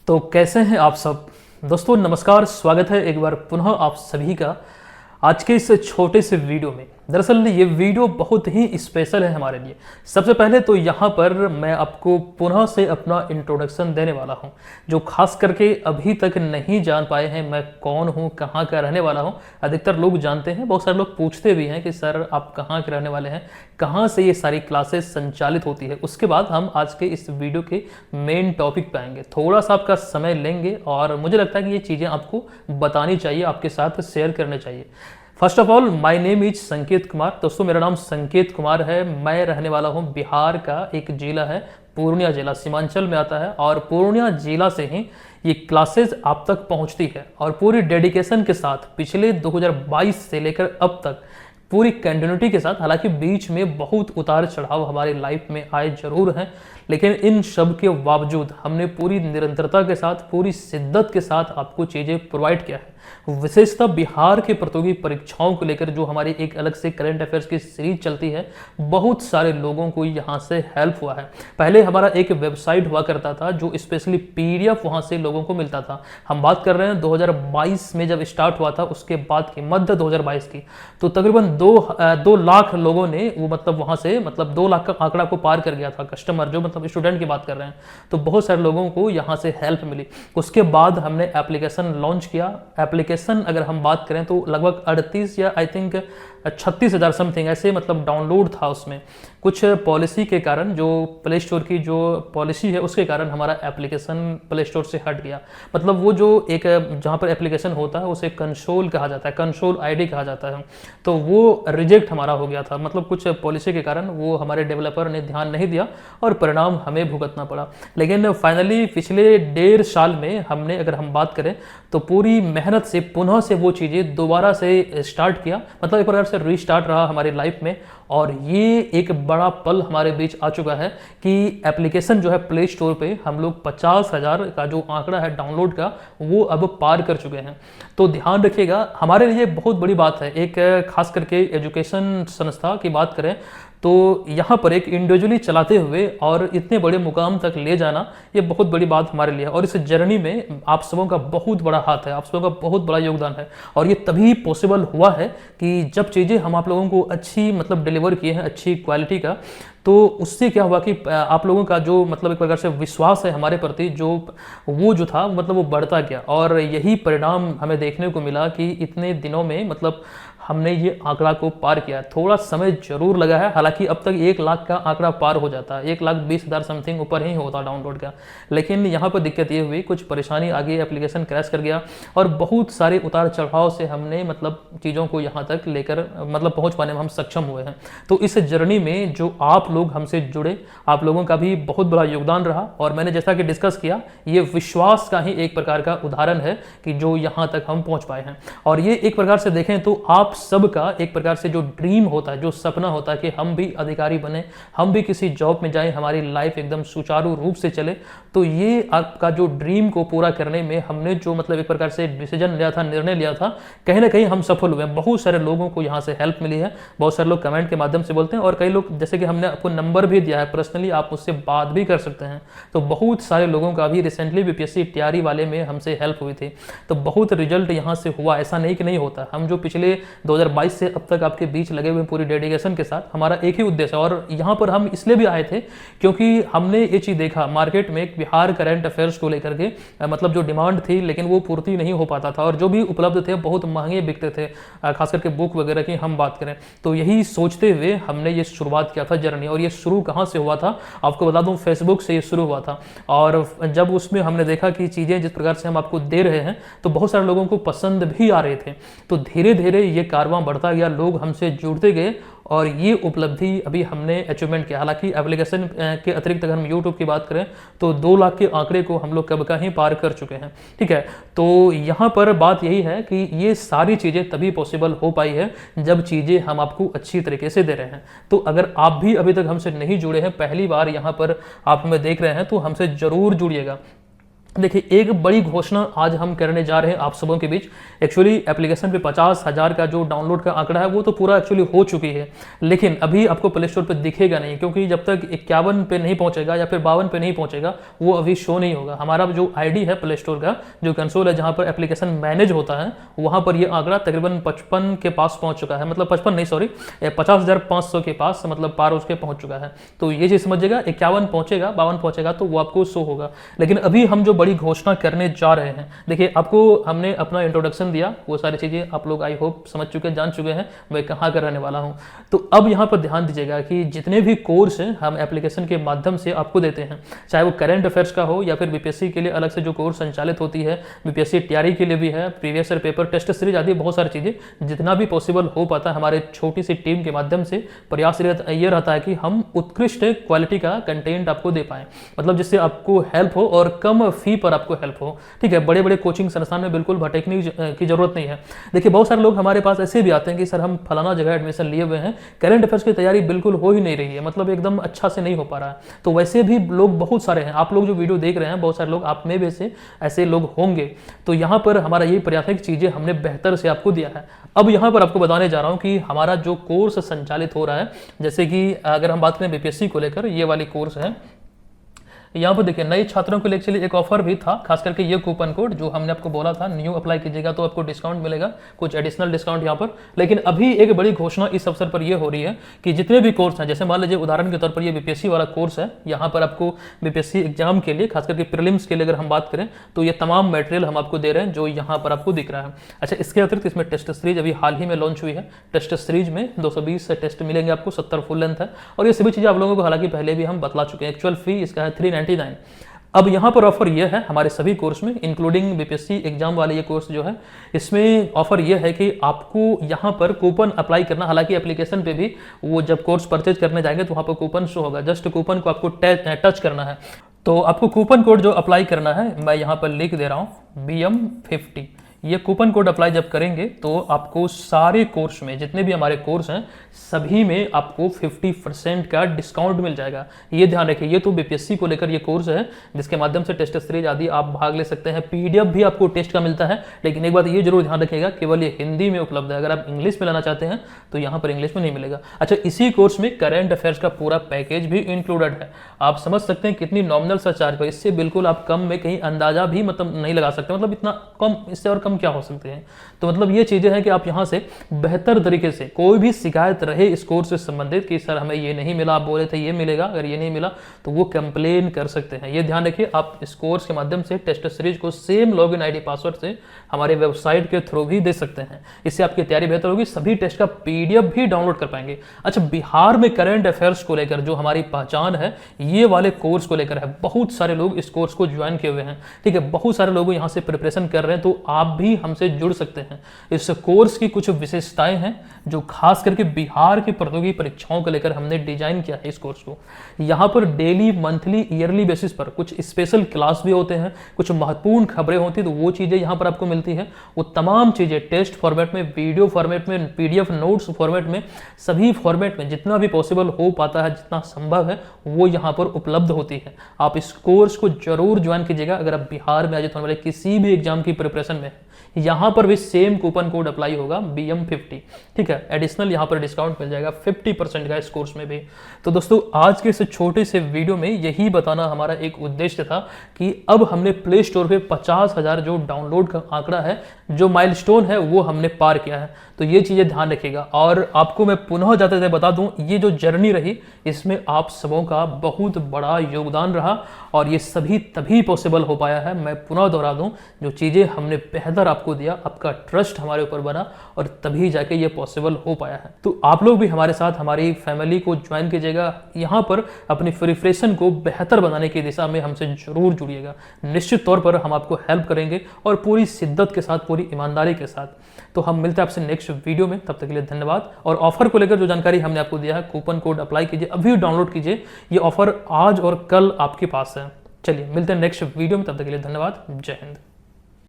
तो कैसे हैं आप सब दोस्तों। नमस्कार, स्वागत है एक बार पुनः आप सभी का आज के इस छोटे से वीडियो में। दरअसल ये वीडियो बहुत ही स्पेशल है हमारे लिए। सबसे पहले तो यहाँ पर मैं आपको पुनः से अपना इंट्रोडक्शन देने वाला हूँ, जो खास करके अभी तक नहीं जान पाए हैं मैं कौन हूँ, कहाँ का रहने वाला हूँ। अधिकतर लोग जानते हैं, बहुत सारे लोग पूछते भी हैं कि सर आप कहाँ के रहने वाले हैं, कहाँ से ये सारी क्लासेस संचालित होती है। उसके बाद हम आज के इस वीडियो के मेन टॉपिक पे आएंगे, थोड़ा सा आपका समय लेंगे और मुझे लगता है कि ये चीज़ें आपको बतानी चाहिए, आपके साथ शेयर करने चाहिए। First of all my name is संकेत कुमार। दोस्तों मेरा नाम संकेत कुमार है। मैं रहने वाला हूँ बिहार का एक जिला है पूर्णिया जिला, सीमांचल में आता है। और पूर्णिया जिला से ही ये क्लासेस आप तक पहुँचती है और पूरी डेडिकेशन के साथ पिछले 2022 से लेकर अब तक पूरी कंटिन्यूटी के साथ। हालांकि बीच में बहुत उतार चढ़ाव हमारी लाइफ में आए जरूर हैं, लेकिन इन सब के बावजूद हमने पूरी निरंतरता के साथ, पूरी शिद्दत के साथ आपको चीज़ें प्रोवाइड किया है। विशेषतः बिहार के प्रतियोगी परीक्षाओं को लेकर जो हमारी एक अलग से करंट अफेयर्स की सीरीज चलती है, बहुत सारे लोगों को यहाँ से हेल्प हुआ है। पहले हमारा एक वेबसाइट हुआ करता था जो स्पेशली पीडीएफ वहाँ से लोगों को मिलता था। हम बात कर रहे हैं 2022 में जब स्टार्ट हुआ था, उसके बाद की मध्य 2022 की, तो तकरीबन 2 लाख लोगों ने वो वहाँ से 2 लाख का आंकड़ा को पार कर गया था कस्टमर, जो स्टूडेंट की बात कर रहे हैं। तो बहुत सारे लोगों को यहाँ से हेल्प मिली। उसके बाद हमने एप्लीकेशन लॉन्च किया। एप्लीकेशन अगर हम बात करें तो लगभग 38 या आई थिंक 36,000 समथिंग ऐसे डाउनलोड था। उसमें कुछ पॉलिसी के कारण, जो प्ले स्टोर की जो पॉलिसी है उसके कारण हमारा एप्लीकेशन प्ले स्टोर से हट गया। वो जो एक जहाँ पर एप्लीकेशन होता है उसे कंसोल कहा जाता है, कंसोल आईडी कहा जाता है, तो वो रिजेक्ट हमारा हो गया था। कुछ पॉलिसी के कारण वो हमारे डेवलपर ने ध्यान नहीं दिया और परिणाम हमें भुगतना पड़ा। लेकिन फाइनली पिछले 1.5 साल में हमने, अगर हम बात करें तो पूरी मेहनत से पुनः से वो चीज़ें दोबारा से स्टार्ट किया। एक प्रकार से रीस्टार्ट रहा हमारी लाइफ में। और ये एक बड़ा पल हमारे बीच आ चुका है कि एप्लीकेशन जो है प्ले स्टोर पे हम लोग 50,000 का जो आंकड़ा है डाउनलोड का, वो अब पार कर चुके हैं। तो ध्यान रखिएगा, हमारे लिए बहुत बड़ी बात है। एक खास करके एजुकेशन संस्था की बात करें तो यहाँ पर एक इंडिविजुअली चलाते हुए और इतने बड़े मुकाम तक ले जाना, ये बहुत बड़ी बात हमारे लिए है। और इस जर्नी में आप सबों का बहुत बड़ा हाथ है, आप सबों का बहुत बड़ा योगदान है। और ये तभी पॉसिबल हुआ है कि जब चीज़ें हम आप लोगों को अच्छी डिलीवर किए हैं, अच्छी क्वालिटी का, तो उससे क्या हुआ कि आप लोगों का जो एक प्रकार से विश्वास है हमारे प्रति, जो था वो बढ़ता गया। और यही परिणाम हमें देखने को मिला कि इतने दिनों में हमने ये आंकड़ा को पार किया। थोड़ा समय जरूर लगा है, हालांकि अब तक 1 लाख का आंकड़ा पार हो जाता है, 1,20,000 समथिंग ऊपर ही होता डाउनलोड का। लेकिन यहाँ पर दिक्कत ये हुई, कुछ परेशानी आ गई, एप्लीकेशन क्रैश कर गया और बहुत सारे उतार चढ़ाव से हमने चीज़ों को यहाँ तक लेकर पहुँच पाने में हम सक्षम हुए हैं। तो इस जर्नी में जो आप लोग हमसे जुड़े, आप लोगों का भी बहुत बड़ा योगदान रहा। और मैंने जैसा कि डिस्कस किया, ये विश्वास का ही एक प्रकार का उदाहरण है कि जो यहाँ तक हम पहुँच पाए हैं। और ये एक प्रकार से देखें तो आप सबका एक प्रकार से जो ड्रीम होता है, जो सपना होता है कि हम भी अधिकारी बने, हम भी किसी जॉब में जाएं, हमारी लाइफ एकदम सुचारू रूप से चले, तो ये आपका जो ड्रीम को पूरा करने में हमने जो एक प्रकार से डिसीजन लिया था, निर्णय लिया था, कहीं ना कहीं हम सफल हुए। बहुत सारे लोगों को यहाँ से हेल्प मिली है, बहुत सारे लोग कमेंट के माध्यम से बोलते हैं और कई लोग, जैसे कि हमने आपको नंबर भी दिया है, पर्सनली आप मुझसे बात भी कर सकते हैं। तो बहुत सारे लोगों का भी रिसेंटली बीपीएससी तैयारी वाले में हमसे हेल्प हुई थी, तो बहुत रिजल्ट यहाँ से हुआ। ऐसा नहीं कि नहीं होता। हम जो पिछले 2022 से अब तक आपके बीच लगे हुए पूरी डेडिकेशन के साथ, हमारा एक ही उद्देश्य है। और यहाँ पर हम इसलिए भी आए थे क्योंकि हमने ये चीज़ देखा मार्केट में, बिहार करंट अफेयर्स को लेकर के जो डिमांड थी, लेकिन वो पूर्ति नहीं हो पाता था और जो भी उपलब्ध थे बहुत महंगे बिकते थे, खास करके बुक वगैरह की हम बात करें तो। यही सोचते हुए हमने ये शुरुआत किया था जर्नी। और ये शुरू कहाँ से हुआ था आपको बता दूं, फेसबुक से ये शुरू हुआ था। और जब उसमें हमने देखा कि चीज़ें जिस प्रकार से हम आपको दे रहे हैं तो बहुत सारे लोगों को पसंद भी आ रहे थे, तो धीरे धीरे ये कारवां बढ़ता गया, लोग हमसे जुड़ते गए और ये उपलब्धि अभी हमने अचीवमेंट किया। हालांकि एप्लीकेशन के अतिरिक्त अगर हम यूट्यूब की बात करें तो 2 लाख के आंकड़े को हम लोग कब का ही पार कर चुके हैं। ठीक है, तो यहाँ पर बात यही है कि ये सारी चीज़ें तभी पॉसिबल हो पाई है जब चीज़ें हम आपको अच्छी तरीके से दे रहे हैं। तो अगर आप भी अभी तक हमसे नहीं जुड़े हैं, पहली बार यहाँ पर आप हमें देख रहे हैं, तो हमसे ज़रूर जुड़िएगा। देखिए, एक बड़ी घोषणा आज हम करने जा रहे हैं आप सबों के बीच। एक्चुअली एप्लीकेशन पे 50,000 का जो डाउनलोड का आंकड़ा है वो तो पूरा एक्चुअली हो चुकी है, लेकिन अभी आपको प्ले स्टोर पे दिखेगा नहीं, क्योंकि जब तक 51 पे नहीं पहुंचेगा या फिर 52 पे नहीं पहुंचेगा वो अभी शो नहीं होगा। हमारा जो आईडी है प्ले स्टोर का, जो कंसोल है जहां पर एप्लीकेशन मैनेज होता है, वहां पर ये आंकड़ा तकरीबन 55 के पास पहुंच चुका है, मतलब 55 नहीं, सॉरी 50,500 के पास, मतलब पार उसके पहुंच चुका है। तो ये चीज समझिएगा, 51 पहुंचेगा, 52 पहुंचेगा तो वो आपको शो होगा। लेकिन अभी हम जो बड़ी घोषणा करने जा रहे हैं, देखिए आपको हमने अपना इंट्रोडक्शन दिया, वो सारी चीजें आप लोग आई होप समझ चुके, जान चुके हैं मैं कहाँ का रहने वाला हूँ। तो अब यहाँ पर ध्यान दीजिएगा कि जितने भी कोर्स हैं हम एप्लीकेशन के माध्यम से आपको देते हैं, चाहे वो करंट अफेयर्स का हो या फिर बीपीएससी के लिए अलग से जो कोर्स संचालित होती है, बीपीएससी तैयारी के लिए भी है, previous year paper, test series आदि बहुत सारी चीजें, जितना भी पॉसिबल हो पाता है हमारे छोटी सी टीम के माध्यम से प्रयास ये रहता है कि हम उत्कृष्ट क्वालिटी का कंटेंट आपको दे पाएं, मतलब जिससे आपको हेल्प हो और कम फी पर आपको हेल्प हो। ठीक है, बड़े बड़े कोचिंग संस्थान में बिल्कुल भटकने की जरूरत नहीं है। देखिए, बहुत सारे लोग हमारे पास ऐसे भी आते हैं कि सर हम फलाना जगह एडमिशन लिए हुए हैं, करंट अफेयर्स की तैयारी बिल्कुल हो ही नहीं रही है, मतलब एकदम अच्छा से नहीं हो पा रहा है। तो वैसे भी लोग बहुत सारे हैं, आप लोग जो वीडियो देख रहे हैं बहुत सारे लोग आप में भी से ऐसे लोग होंगे। तो यहाँ पर हमारा यही प्रयास है कि चीजें हमने बेहतर से आपको दिया है। अब यहाँ पर आपको बताने जा रहा हूँ कि हमारा जो कोर्स संचालित हो रहा है, जैसे कि अगर हम बात करें बीपीएससी को लेकर, ये वाली कोर्स है, यहाँ पर देखिए नए छात्रों के लिए एक्चुअली एक ऑफर भी था, खास करके ये कूपन कोड जो हमने आपको बोला था, न्यू अप्लाई कीजिएगा तो आपको डिस्काउंट मिलेगा, कुछ एडिशनल डिस्काउंट यहाँ पर। लेकिन अभी एक बड़ी घोषणा इस अवसर पर यह हो रही है कि जितने भी कोर्स हैं, जैसे मान लीजिए उदाहरण के तौर पर ये बीपीएससी वाला कोर्स है, यहाँ पर आपको बीपीएससी एग्जाम के लिए, खास करके प्रीलिम्स के लिए अगर हम बात करें तो ये तमाम मटेरियल हम आपको दे रहे हैं जो यहाँ पर आपको दिख रहा है। अच्छा, इसके अतिरिक्त इसमें टेस्ट सीरीज अभी हाल ही में लॉन्च हुई है। टेस्ट सीरीज में 220 टेस्ट मिलेंगे आपको, 70 फुल लेंथ है, और ये सभी चीजें आप लोगों को हालांकि पहले भी हम बतला चुके हैं। एक्चुअल फी इसका है 399। अब यहाँ पर ऑफर यह है हमारे सभी कोर्स में, इंक्लूडिंग बीपीएससी एग्जाम वाले ये कोर्स जो है, इसमें ऑफर यह है कि आपको यहाँ पर कूपन अप्लाई करना, हालांकि एप्लीकेशन पे भी वो जब कोर्स परचेज करने जाएंगे तो वहाँ पर कूपन शो होगा, जस्ट कूपन को आपको टच करना है। तो आपको कूपन कोड जो अप्लाई करना है मैं यहाँ पर लिख दे रहा हूँ, BM50। ये कूपन कोड अप्लाई जब करेंगे तो आपको सारे कोर्स में, जितने भी हमारे कोर्स हैं सभी में आपको 50% का डिस्काउंट मिल जाएगा। ये ध्यान रखिए, ये तो बीपीएससी को लेकर ये कोर्स है जिसके माध्यम से टेस्ट सीरीज आदि आप भाग ले सकते हैं, पीडीएफ भी आपको टेस्ट का मिलता है। लेकिन एक बात ये जरूर ध्यान रखिएगा, केवल ये हिंदी में उपलब्ध है, अगर आप इंग्लिश में लेना चाहते हैं तो यहाँ पर इंग्लिश में नहीं मिलेगा। अच्छा, इसी कोर्स में करंट अफेयर्स का पूरा पैकेज भी इंक्लूडेड है। आप समझ सकते हैं कितनी नॉमिनल सा चार्ज है, इससे बिल्कुल आप कम में कहीं अंदाजा भी मतलब नहीं लगा सकते, मतलब इतना कम, इससे और कम क्या हो सकते हैं। तो मतलब ये चीजें हैं कि आप यहाँ से बेहतर तरीके से, कोई भी शिकायत रहे इस कोर्स से संबंधित कि सर हमें ये नहीं मिला, आप बोले थे ये मिलेगा, अगर ये नहीं मिला तो वो कंप्लेन कर सकते हैं। ये ध्यान रखिए, आप इस कोर्स के माध्यम से टेस्ट सीरीज को सेम लॉगिन आईडी पासवर्ड से हमारे वेबसाइट के थ्रू भी दे सकते हैं। इससे आपकी तैयारी बेहतर होगी, सभी टेस्ट का पीडीएफ भी डाउनलोड कर पाएंगे। अच्छा, बिहार में करंट अफेयर्स को लेकर जो हमारी पहचान है, ये वाले कोर्स को लेकर है, बहुत सारे लोग इस कोर्स को ज्वाइन किए हुए हैं। ठीक है, बहुत सारे लोग यहाँ से प्रिपरेशन कर रहे हैं, तो आप भी हमसे जुड़ सकते हैं। इस कोर्स की कुछ विशेषताएं हैं जो खास करके बिहार की प्रतियोगी परीक्षाओं को लेकर हमने डिजाइन किया है इस कोर्स को। यहाँ पर डेली, मंथली, ईयरली बेसिस पर कुछ स्पेशल क्लास भी होते हैं, कुछ महत्वपूर्ण खबरें होती है तो वो चीजें यहाँ पर आपको मिलती है। वो तमाम चीजें टेस्ट फॉर्मेट में, वीडियो फॉर्मेट में, पीडीएफ नोट्स फॉर्मेट में, सभी फॉर्मेट में जितना भी पॉसिबल हो पाता है, जितना संभव है वो यहाँ पर उपलब्ध होती है। आप इस कोर्स को जरूर ज्वाइन कीजिएगा अगर आप बिहार में आयोजित होने वाले किसी भी एग्जाम की प्रिपरेशन में। यहाँ पर भी सेम कूपन कोड अप्लाई होगा, BM50। ठीक है, एडिशनल यहाँ पर डिस्काउंट मिल जाएगा 50% का इस कोर्स में भी। तो दोस्तों, आज के इस छोटे से वीडियो में यही बताना हमारा एक उद्देश्य था कि अब हमने प्ले स्टोर पे 50,000 जो डाउनलोड का आंकड़ा है, जो माइलस्टोन है, वो हमने पार किया है। तो ये चीजें ध्यान रखिएगा। और आपको मैं पुनः जाते जाते बता दूं, ये जो जर्नी रही इसमें आप सबों का बहुत बड़ा योगदान रहा, और ये सभी तभी पॉसिबल हो पाया है। मैं पुनः दोहरा दूं, जो चीजें हमने बेहतर आपको दिया, आपका ट्रस्ट हमारे ऊपर बना, और तभी जाके ये पॉसिबल हो पाया है। तो आप लोग भी हमारे साथ, हमारी फैमिली को ज्वाइन कीजिएगा, यहाँ पर अपनी प्रिपरेशन को बेहतर बनाने की दिशा में हमसे जरूर जुड़िएगा। निश्चित तौर पर हम आपको हेल्प करेंगे, और पूरी शिद्दत के साथ, पूरी ईमानदारी के साथ। तो हम मिलते हैं आपसे नेक्स्ट वीडियो में, तब तक के लिए धन्यवाद। और ऑफर को लेकर जो जानकारी हमने आपको दिया है, कूपन कोड अप्लाई कीजिए, अभी डाउनलोड कीजिए, ये ऑफर आज और कल आपके पास है। चलिए मिलते हैं नेक्स्ट वीडियो में, तब तक के लिए धन्यवाद। जय हिंद।